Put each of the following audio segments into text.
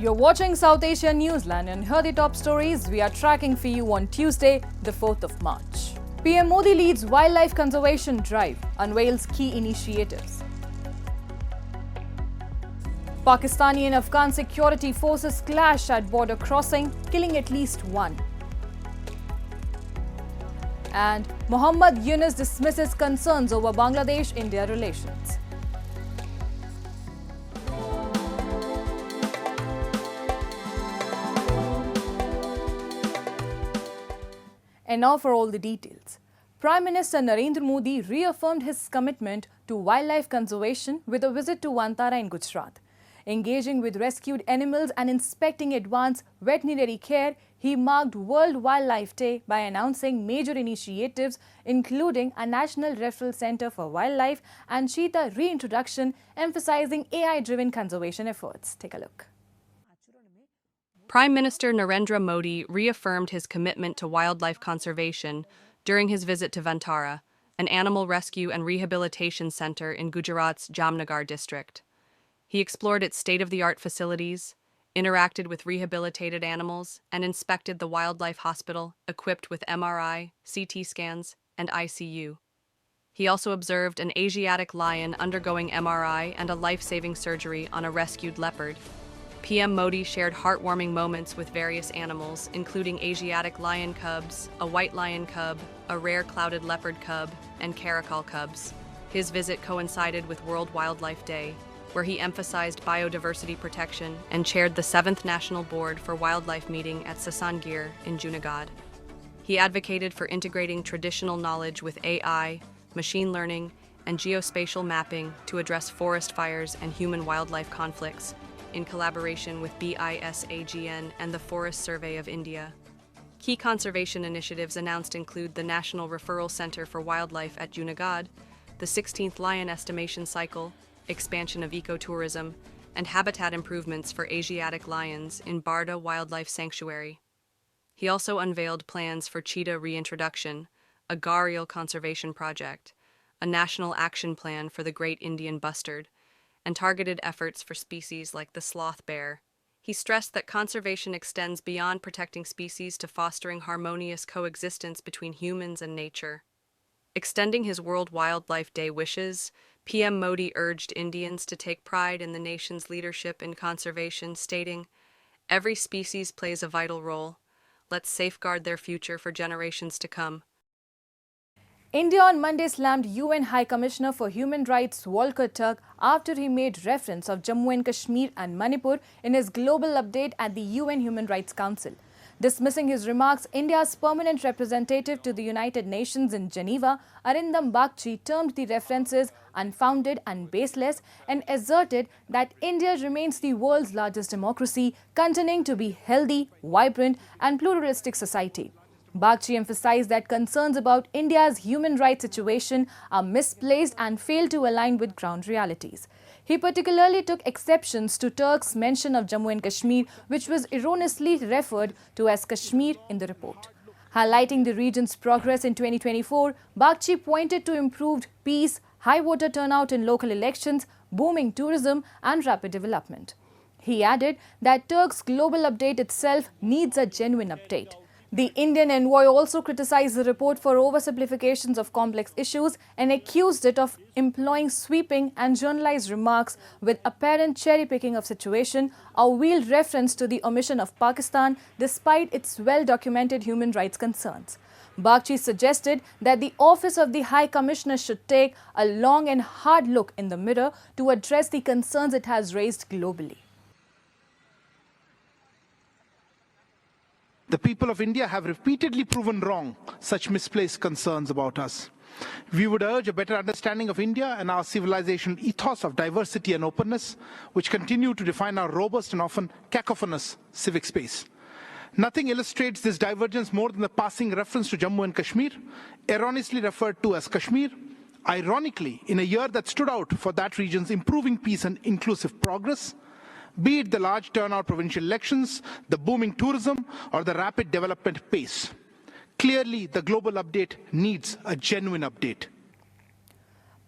You're watching South Asia Newsline and here are the top stories we are tracking for you on Tuesday, the 4th of March. PM Modi leads wildlife conservation drive, unveils key initiatives. Pakistani and Afghan security forces clash at border crossing, killing at least one. And Muhammad Yunus dismisses concerns over Bangladesh-India relations. And now for all the details. Prime Minister Narendra Modi reaffirmed his commitment to wildlife conservation with a visit to Vantara in Gujarat. Engaging with rescued animals and inspecting advanced veterinary care, he marked World Wildlife Day by announcing major initiatives including a National Referral Centre for Wildlife and cheetah reintroduction, emphasizing AI-driven conservation efforts. Take a look. Prime Minister Narendra Modi reaffirmed his commitment to wildlife conservation during his visit to Vantara, an animal rescue and rehabilitation center in Gujarat's Jamnagar district. He explored its state-of-the-art facilities, interacted with rehabilitated animals, and inspected the wildlife hospital equipped with MRI, CT scans, and ICU. He also observed an Asiatic lion undergoing MRI and a life-saving surgery on a rescued leopard. PM Modi shared heartwarming moments with various animals, including Asiatic lion cubs, a white lion cub, a rare clouded leopard cub, and caracal cubs. His visit coincided with World Wildlife Day, where he emphasized biodiversity protection and chaired the 7th National Board for Wildlife meeting at Sasangir in Junagadh. He advocated for integrating traditional knowledge with AI, machine learning, and geospatial mapping to address forest fires and human-wildlife conflicts, in collaboration with BISAGN and the Forest Survey of India. Key conservation initiatives announced include the National Referral Center for Wildlife at Junagadh, the 16th Lion Estimation Cycle, expansion of ecotourism, and habitat improvements for Asiatic lions in Barda Wildlife Sanctuary. He also unveiled plans for cheetah reintroduction, a gharial conservation project, a national action plan for the Great Indian Bustard, and targeted efforts for species like the sloth bear. He stressed that conservation extends beyond protecting species to fostering harmonious coexistence between humans and nature. Extending his World Wildlife Day wishes, PM Modi urged Indians to take pride in the nation's leadership in conservation, stating, "Every species plays a vital role. Let's safeguard their future for generations to come." India on Monday slammed UN High Commissioner for Human Rights Volker Turk after he made reference of Jammu and Kashmir and Manipur in his global update at the UN Human Rights Council. Dismissing his remarks, India's permanent representative to the United Nations in Geneva, Arindam Bagchi, termed the references unfounded and baseless and asserted that India remains the world's largest democracy, continuing to be healthy, vibrant and pluralistic society. Bagchi emphasized that concerns about India's human rights situation are misplaced and fail to align with ground realities. He particularly took exceptions to Turk's mention of Jammu and Kashmir, which was erroneously referred to as Kashmir in the report. Highlighting the region's progress in 2024, Bagchi pointed to improved peace, high voter turnout in local elections, booming tourism and rapid development. He added that Turk's global update itself needs a genuine update. The Indian envoy also criticized the report for oversimplifications of complex issues and accused it of employing sweeping and generalized remarks with apparent cherry-picking of situation, a veiled reference to the omission of Pakistan despite its well-documented human rights concerns. Bagchi suggested that the Office of the High Commissioner should take a long and hard look in the mirror to address the concerns it has raised globally. The people of India have repeatedly proven wrong such misplaced concerns about us. We would urge a better understanding of India and our civilization ethos of diversity and openness, which continue to define our robust and often cacophonous civic space. Nothing illustrates this divergence more than the passing reference to Jammu and Kashmir, erroneously referred to as Kashmir, ironically in a year that stood out for that region's improving peace and inclusive progress, be it the large turnout provincial elections, the booming tourism, or the rapid development pace. Clearly, the global update needs a genuine update.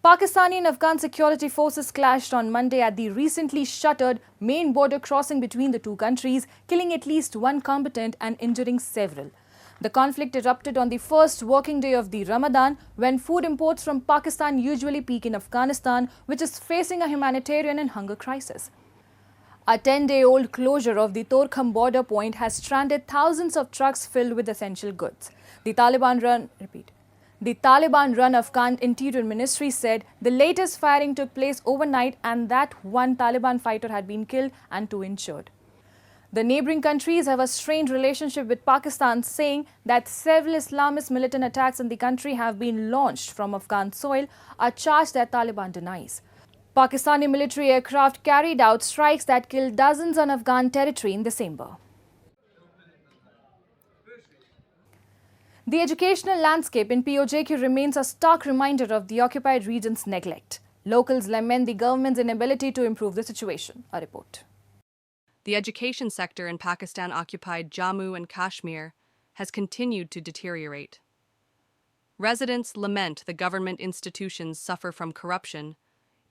Pakistani and Afghan security forces clashed on Monday at the recently shuttered main border crossing between the two countries, killing at least one combatant and injuring several. The conflict erupted on the first working day of the Ramadan, when food imports from Pakistan usually peak in Afghanistan, which is facing a humanitarian and hunger crisis. A 10-day-old closure of the Torkham border point has stranded thousands of trucks filled with essential goods. The Taliban-run Afghan Interior Ministry said the latest firing took place overnight and that one Taliban fighter had been killed and two injured. The neighboring countries have a strained relationship with Pakistan, saying that several Islamist militant attacks in the country have been launched from Afghan soil, a charge that Taliban denies. Pakistani military aircraft carried out strikes that killed dozens on Afghan territory in December. The educational landscape in POJK remains a stark reminder of the occupied region's neglect. Locals lament the government's inability to improve the situation. A report. The education sector in Pakistan-occupied Jammu and Kashmir has continued to deteriorate. Residents lament the government institutions suffer from corruption,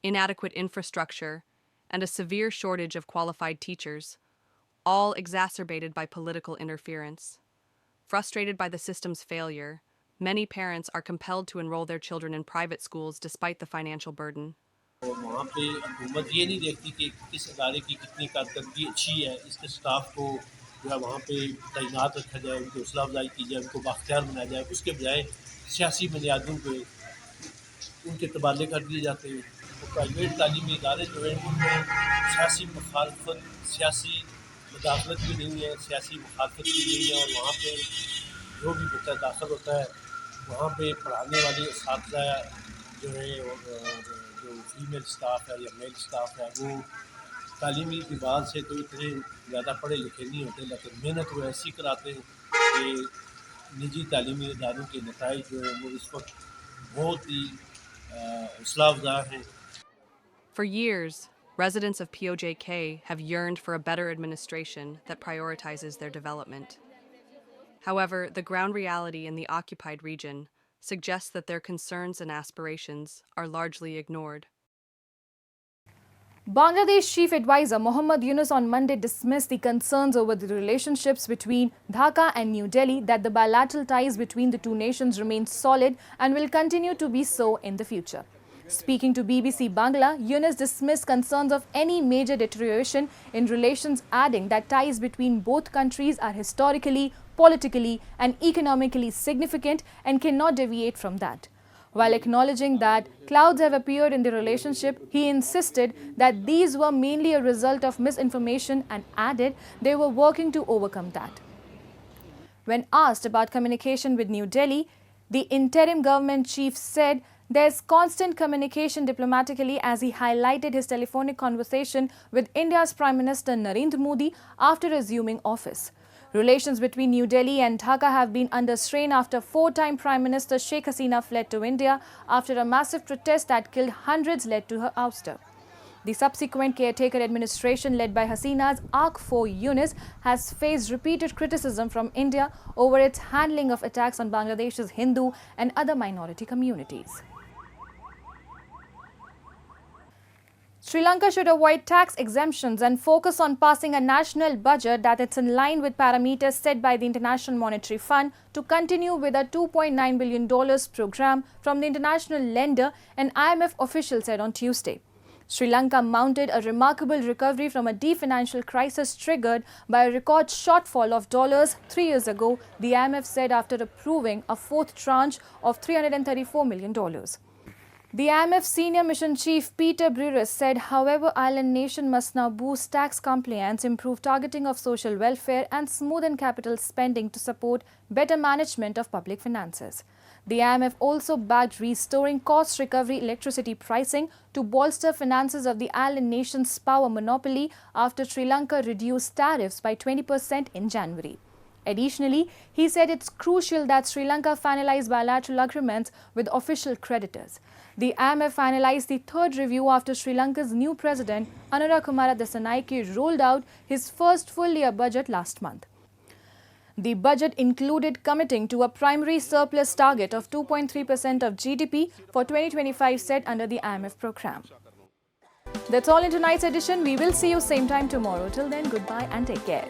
inadequate infrastructure, and a severe shortage of qualified teachers, all exacerbated by political interference. Frustrated by the system's failure, many parents are compelled to enroll their children in private schools despite the financial burden. और वहाँ पे हुकूमत ये नहीं देखती कि किस अदारे की कितनी कारकर्दगी अच्छी है, इसके स्टाफ को जो है वहाँ पे तैनात रखा जाए, उनकी हौसला अफजाई की जाए, उनको बाख्तियार बनाया जाए। उसके बजाय सियासी बुनियादों पे उनके तबादले कर दिए जाते हैं। तो प्राइवेट तालीमी इदारे जो हैं उनमें सियासी मुखालफत, सियासी मुदाखलत भी नहीं है, सियासी मुखालफत भी नहीं है। और वहाँ पे जो भी बच्चा दाखिल होता है वहाँ पे पढ़ाने वाले इस्ताद जो है जो फीमेल स्टाफ है या मेल स्टाफ है वो तालीमी एतबार से तो इतने ज़्यादा पढ़े लिखे नहीं होते, लेकिन मेहनत वो ऐसी कराते हैं कि निजी तालीमी इदारों के नताइज जो है वो इस वक्त बहुत ही हौसला अफजा हैं। For years, residents of POJK have yearned for a better administration that prioritizes their development. However, the ground reality in the occupied region suggests that their concerns and aspirations are largely ignored. Bangladesh Chief Advisor Mohammad Yunus on Monday dismissed the concerns over the relationships between Dhaka and New Delhi, that the bilateral ties between the two nations remain solid and will continue to be so in the future. Speaking to BBC Bangla, Yunus dismissed concerns of any major deterioration in relations, adding that ties between both countries are historically, politically and economically significant and cannot deviate from that. While acknowledging that clouds have appeared in the relationship, he insisted that these were mainly a result of misinformation and added they were working to overcome that. When asked about communication with New Delhi, the interim government chief said there's constant communication diplomatically, as he highlighted his telephonic conversation with India's Prime Minister Narendra Modi after assuming office. Relations between New Delhi and Dhaka have been under strain after four-time Prime Minister Sheikh Hasina fled to India after a massive protest that killed hundreds led to her ouster. The subsequent caretaker administration led by Hasina's ARC 4 Yunus has faced repeated criticism from India over its handling of attacks on Bangladesh's Hindu and other minority communities. Sri Lanka should avoid tax exemptions and focus on passing a national budget that is in line with parameters set by the International Monetary Fund to continue with a $2.9 billion program from the international lender, an IMF official said on Tuesday. Sri Lanka mounted a remarkable recovery from a deep financial crisis triggered by a record shortfall of dollars 3 years ago, the IMF said after approving a fourth tranche of $334 million. The IMF senior mission chief Peter Brewer said, however, island nation must now boost tax compliance, improve targeting of social welfare and smoothen capital spending to support better management of public finances. The IMF also backed restoring cost recovery electricity pricing to bolster finances of the island nation's power monopoly after Sri Lanka reduced tariffs by 20% in January. Additionally, he said it's crucial that Sri Lanka finalize bilateral agreements with official creditors. The IMF finalized the third review after Sri Lanka's new president, Anura Kumara Dissanayake, rolled out his first full-year budget last month. The budget included committing to a primary surplus target of 2.3% of GDP for 2025 set under the IMF program. That's all in tonight's edition. We will see you same time tomorrow. Till then, goodbye and take care.